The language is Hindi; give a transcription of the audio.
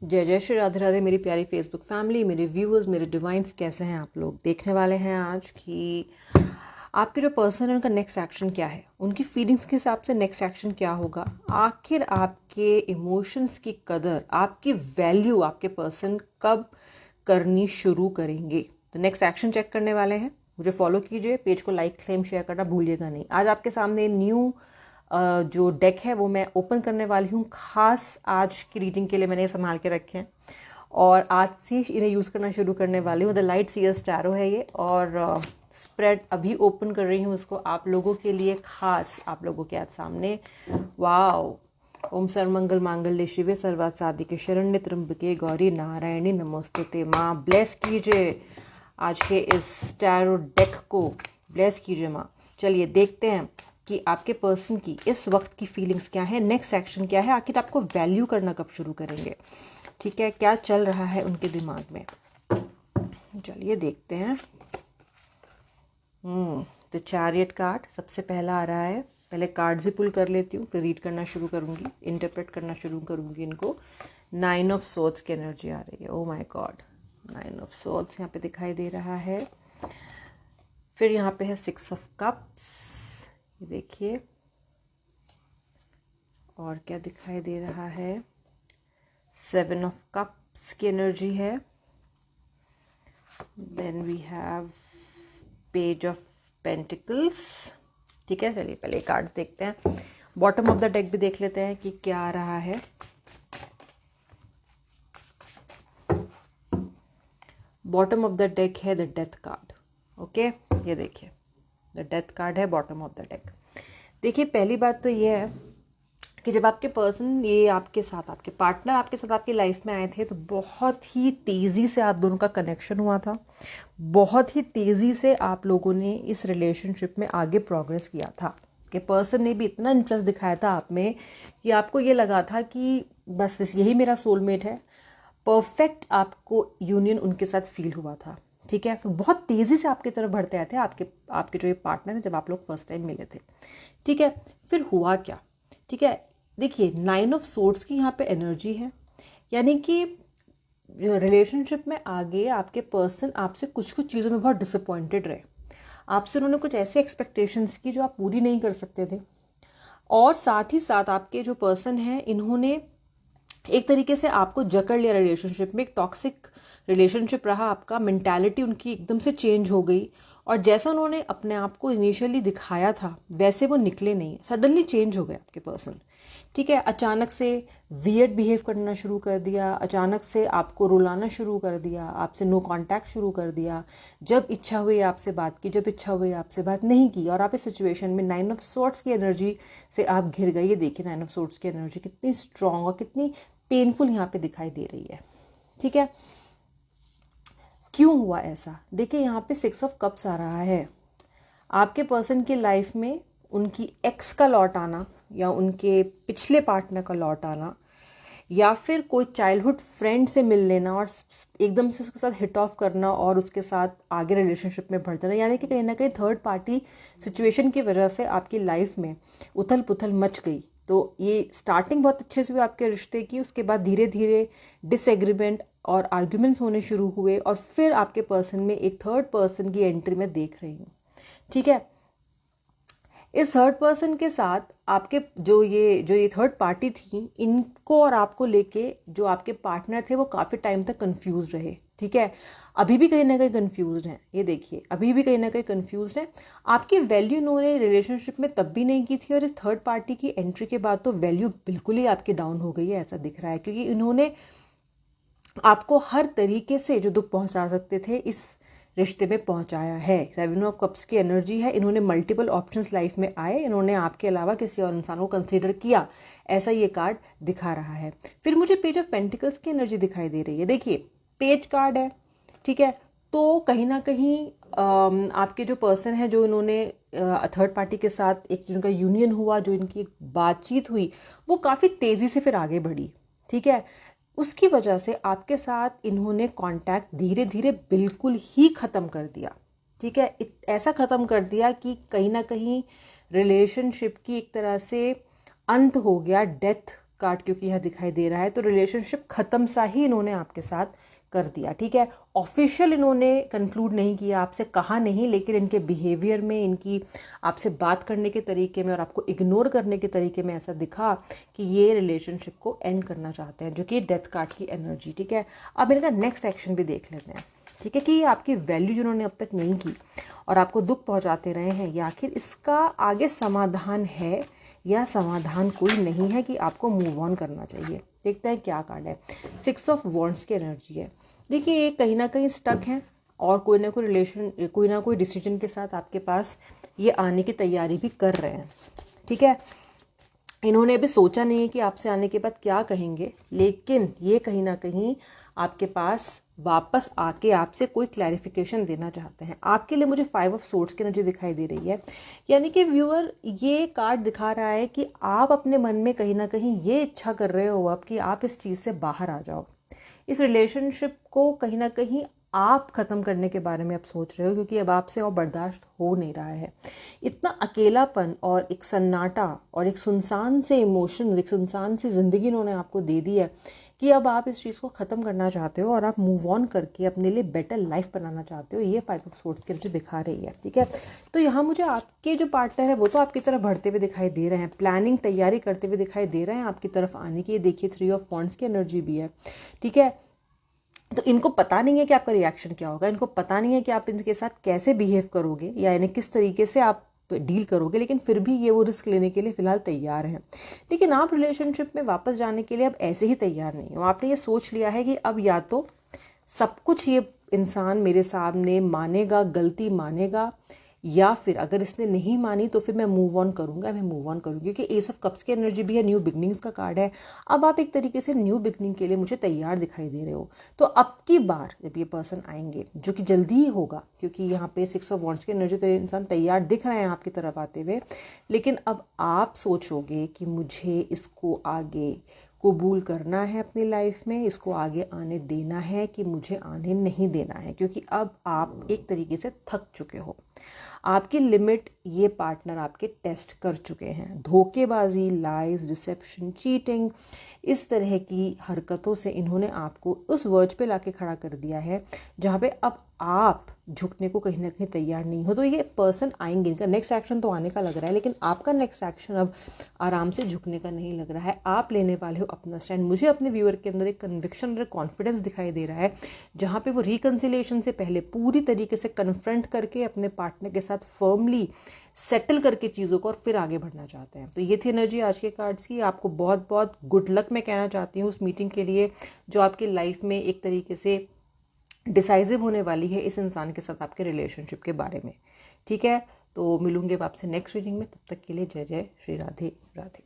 जय जय श्री राधे राधे मेरी प्यारी फेसबुक फैमिली, मेरे व्यूअर्स, मेरे डिवाइन्स, कैसे हैं आप लोग। देखने वाले हैं आज कि आपके जो पर्सन है उनका नेक्स्ट एक्शन क्या है, उनकी फीलिंग्स के हिसाब से नेक्स्ट एक्शन क्या होगा। आखिर आपके इमोशंस की कदर, आपकी वैल्यू आपके पर्सन कब करनी शुरू करेंगे। तो नेक्स्ट एक्शन चेक करने वाले हैं। मुझे फॉलो कीजिए, पेज को लाइक क्लेम शेयर करना भूलिएगा नहीं। आज आपके सामने न्यू जो डेक है वो मैं ओपन करने वाली हूँ। खास आज की रीडिंग के लिए मैंने संभाल के रखे हैं और आज से इन्हें यूज़ करना शुरू करने वाली हूँ। द लाइट सीयर्स टैरो है ये, और स्प्रेड अभी ओपन कर रही हूँ उसको आप लोगों के लिए, खास आप लोगों के आज सामने। वाओ। ओम सर्वमंगल मांगल्य शिवे सर्वार्थ साधिके शरण्य त्र्यंबके गौरी नारायणी नमोस्तुते। माँ ब्लेस कीजिए आज के इस टैरो डेक को, ब्लेस कीजिए माँ। चलिए देखते हैं कि आपके पर्सन की इस वक्त की फीलिंग्स क्या है, नेक्स्ट एक्शन क्या है, आखिर आपको वैल्यू करना कब शुरू करेंगे। ठीक है, क्या चल रहा है उनके दिमाग में, चलिए देखते हैं। तो चैरियट कार्ड सबसे पहला आ रहा है। पहले कार्ड्स ही पुल कर लेती हूँ, फिर रीड करना शुरू करूँगी, इंटरप्रेट करना शुरू करूँगी इनको। 9 ऑफ सोर्ड्स की एनर्जी आ रही है। Oh my God, 9 of swords यहाँ पे दिखाई दे रहा है। फिर यहाँ पे है 6 ऑफ कप्स, ये देखिए। और क्या दिखाई दे रहा है, 7 ऑफ कप्स की एनर्जी है। Then we have page of pentacles. ठीक है, चलिए पहले कार्ड्स देखते हैं। बॉटम ऑफ द डेक भी देख लेते हैं कि क्या आ रहा है। बॉटम ऑफ द डेक है द डेथ कार्ड। ओके, ये देखिए द डेथ कार्ड है बॉटम ऑफ द डेक। देखिए पहली बात तो ये है कि जब आपके पर्सन, ये आपके साथ, आपके पार्टनर आपके साथ आपकी लाइफ में आए थे तो बहुत ही तेज़ी से आप दोनों का कनेक्शन हुआ था। बहुत ही तेज़ी से आप लोगों ने इस रिलेशनशिप में आगे प्रोग्रेस किया था। कि पर्सन ने भी इतना इंटरेस्ट दिखाया था आप में कि आपको ये लगा था कि बस यही मेरा सोलमेट है। परफेक्ट आपको यूनियन उनके साथ फील हुआ था। ठीक है, तो बहुत तेज़ी से आपकी तरफ बढ़ते आए थे आपके जो ये पार्टनर है, जब आप लोग फर्स्ट टाइम मिले थे। ठीक है, फिर हुआ क्या। ठीक है, देखिए 9 ऑफ सोर्ड्स की यहाँ पे एनर्जी है, यानी कि रिलेशनशिप में आगे आपके पर्सन आपसे कुछ कुछ चीज़ों में बहुत डिसअपॉइंटेड रहे। आपसे उन्होंने कुछ ऐसे एक्सपेक्टेशंस की जो आप पूरी नहीं कर सकते थे। और साथ ही साथ आपके जो पर्सन हैं इन्होंने एक तरीके से आपको जकड़ लिया रिलेशनशिप में। एक टॉक्सिक रिलेशनशिप रहा आपका, मेंटालिटी उनकी एकदम से चेंज हो गई। और जैसा उन्होंने अपने आप को इनिशियली दिखाया था वैसे वो निकले नहीं, सडनली चेंज हो गए आपके पर्सन। ठीक है, अचानक से वियर्ड बिहेव करना शुरू कर दिया, अचानक से आपको रुलाना शुरू कर दिया, आपसे नो कांटेक्ट शुरू कर दिया। जब इच्छा हुई आपसे बात की, जब इच्छा हुई आपसे बात नहीं की। और आप इस सिचुएशन में 9 ऑफ सोर्ड्स की एनर्जी से आप घिर गए। ये देखिए 9 ऑफ सोर्ड्स की एनर्जी कितनी स्ट्रांग और कितनी पेनफुल यहाँ पे दिखाई दे रही है। ठीक है, क्यों हुआ ऐसा, देखिए यहाँ पे 6 ऑफ कप्स आ रहा है। आपके पर्सन की लाइफ में उनकी एक्स का लौट आना, या उनके पिछले पार्टनर का लौट आना, या फिर कोई चाइल्डहुड फ्रेंड से मिल लेना और एकदम से उसके साथ हिट ऑफ करना और उसके साथ आगे रिलेशनशिप में बढ़ जाना। यानी कि कहीं ना कहीं थर्ड पार्टी सिचुएशन की वजह से आपकी लाइफ में उथल पुथल मच गई। तो ये स्टार्टिंग बहुत अच्छे से हुई आपके रिश्ते की, उसके बाद धीरे धीरे डिसएग्रीमेंट और आर्ग्यूमेंट्स होने शुरू हुए, और फिर आपके पर्सन में एक थर्ड पर्सन की एंट्री मैं देख रही हूँ। ठीक है, इस थर्ड पर्सन के साथ आपके जो ये थर्ड पार्टी थी, इनको और आपको लेके जो आपके पार्टनर थे वो काफ़ी टाइम तक कंफ्यूज रहे। ठीक है, अभी भी कहीं ना कहीं कंफ्यूज हैं। ये देखिए अभी भी कहीं ना कहीं कंफ्यूज हैं। आपकी वैल्यू इन्होंने रिलेशनशिप में तब भी नहीं की थी, और इस थर्ड पार्टी की एंट्री के बाद तो वैल्यू बिल्कुल ही आपकी डाउन हो गई है, ऐसा दिख रहा है। क्योंकि इन्होंने आपको हर तरीके से जो दुख पहुंचा सकते थे इस रिश्ते में पहुंचाया है। 7 ऑफ कप्स की एनर्जी है। इन्होंने मल्टीपल ऑप्शंस लाइफ में आए, इन्होंने आपके अलावा किसी और इंसान को कंसीडर किया, ऐसा ये कार्ड दिखा रहा है। फिर मुझे पेज ऑफ पेंटिकल्स की एनर्जी दिखाई दे रही है। देखिए पेज कार्ड है। ठीक है, तो कहीं ना कहीं आपके जो पर्सन है, जो इन्होंने थर्ड पार्टी के साथ एक जिनका यूनियन हुआ, जो इनकी बातचीत हुई, वो काफ़ी तेज़ी से फिर आगे बढ़ी। ठीक है, उसकी वजह से आपके साथ इन्होंने कांटेक्ट धीरे धीरे बिल्कुल ही ख़त्म कर दिया। ठीक है, ऐसा ख़त्म कर दिया कि कहीं ना कहीं रिलेशनशिप की एक तरह से अंत हो गया, डेथ कार्ड क्योंकि यहाँ दिखाई दे रहा है, तो रिलेशनशिप खत्म सा ही इन्होंने आपके साथ कर दिया, ठीक है। ऑफिशियल इन्होंने कंक्लूड नहीं किया, आपसे कहा नहीं, लेकिन इनके बिहेवियर में, इनकी आपसे बात करने के तरीके में और आपको इग्नोर करने के तरीके में ऐसा दिखा कि ये रिलेशनशिप को एंड करना चाहते हैं, जो कि डेथ कार्ड की एनर्जी, ठीक है। अब इनका नेक्स्ट एक्शन भी देख लेते हैं, ठीक है, कि ये आपकी वैल्यू जिन्होंने अब तक नहीं की और आपको दुख पहुंचाते रहे हैं, या आखिर इसका आगे समाधान है या समाधान कोई नहीं है कि आपको मूव ऑन करना चाहिए। देखते हैं क्या कार्ड है। 6 ऑफ वॉन्ड्स की एनर्जी है। देखिए ये कहीं ना कहीं स्टक है और कोई ना कोई रिलेशन, कोई ना कोई डिसीजन के साथ आपके पास ये आने की तैयारी भी कर रहे हैं, ठीक है। इन्होंने अभी सोचा नहीं है कि आपसे आने के बाद क्या कहेंगे, लेकिन ये कहीं ना कहीं आपके पास वापस आके आपसे कोई क्लैरिफिकेशन देना चाहते हैं। आपके लिए मुझे 5 ऑफ सोर्ड्स की एनर्जी दिखाई दे रही है, यानी कि व्यूअर ये कार्ड दिखा रहा है कि आप अपने मन में कहीं ना कहीं ये इच्छा कर रहे हो अब कि आप इस चीज़ से बाहर आ जाओ, इस रिलेशनशिप को कहीं ना कहीं आप ख़त्म करने के बारे में आप सोच रहे हो, क्योंकि अब आपसे और बर्दाश्त हो नहीं रहा है। इतना अकेलापन और एक सन्नाटा और एक सुनसान से इमोशन, एक सुनसान सी ज़िंदगी इन्होंने आपको दे दी है कि अब आप इस चीज़ को ख़त्म करना चाहते हो और आप मूव ऑन करके अपने लिए बेटर लाइफ बनाना चाहते हो। ये 5 ऑफ सोर्ड्स की एनर्जी दिखा रही है, ठीक है। तो यहाँ मुझे आपके जो पार्टनर है वो तो आपकी तरफ बढ़ते हुए दिखाई दे रहे हैं, प्लानिंग तैयारी करते हुए दिखाई दे रहे हैं आपकी तरफ आने की। देखिए 3 ऑफ वॉन्ड्स की एनर्जी भी है, ठीक है। तो इनको पता नहीं है कि आपका रिएक्शन क्या होगा, इनको पता नहीं है कि आप इनके साथ कैसे बिहेव करोगे या इन्हें किस तरीके से आप डील करोगे, लेकिन फिर भी ये वो रिस्क लेने के लिए फिलहाल तैयार हैं। लेकिन आप रिलेशनशिप में वापस जाने के लिए अब ऐसे ही तैयार नहीं हो। आपने ये सोच लिया है कि अब या तो सब कुछ ये इंसान मेरे सामने मानेगा, गलती मानेगा, या फिर अगर इसने नहीं मानी तो फिर मैं मूव ऑन करूंगा, मैं मूव ऑन करूंगी, क्योंकि एस ऑफ कप्स की एनर्जी भी है, न्यू बिगनिंग्स का कार्ड है। अब आप एक तरीके से न्यू बिगनिंग के लिए मुझे तैयार दिखाई दे रहे हो। तो अब की बार जब ये पर्सन आएंगे, जो कि जल्दी ही होगा, क्योंकि यहाँ पे 6 ऑफ वॉन्ड्स की एनर्जी, तो इंसान तैयार दिख रहे हैं आपकी तरफ आते हुए, लेकिन अब आप सोचोगे कि मुझे इसको आगे कबूल करना है अपनी लाइफ में, इसको आगे आने देना है कि मुझे आने नहीं देना है, क्योंकि अब आप एक तरीके से थक चुके हो। आपकी लिमिट ये पार्टनर आपके टेस्ट कर चुके हैं। धोखेबाजी, लाइज, डिसेप्शन, चीटिंग, इस तरह की हरकतों से इन्होंने आपको उस वर्ज पे लाके खड़ा कर दिया है जहाँ पे अब आप झुकने को कहीं ना कहीं तैयार नहीं हो। तो ये पर्सन आएंगे, इनका नेक्स्ट एक्शन तो आने का लग रहा है, लेकिन आपका नेक्स्ट एक्शन अब आराम से झुकने का नहीं लग रहा है। आप लेने वाले हो अपना स्टैंड। मुझे अपने व्यूअर के अंदर एक कन्विक्शन और कॉन्फिडेंस दिखाई दे रहा है, जहाँ पे वो रिकन्सिलेशन से पहले पूरी तरीके से कन्फ्रंट करके अपने पार्टनर के साथ फर्मली सेटल करके चीज़ों को और फिर आगे बढ़ना चाहते हैं। तो ये थी एनर्जी आज के कार्ड्स की। आपको बहुत बहुत गुड लक मैं कहना चाहती हूँ उस मीटिंग के लिए, जो आपकी लाइफ में एक तरीके से डिसाइसिव होने वाली है इस इंसान के साथ आपके रिलेशनशिप के बारे में, ठीक है। तो मिलूंगे आपसे नेक्स्ट रीडिंग में, तब तक के लिए जय जय श्री राधे राधे।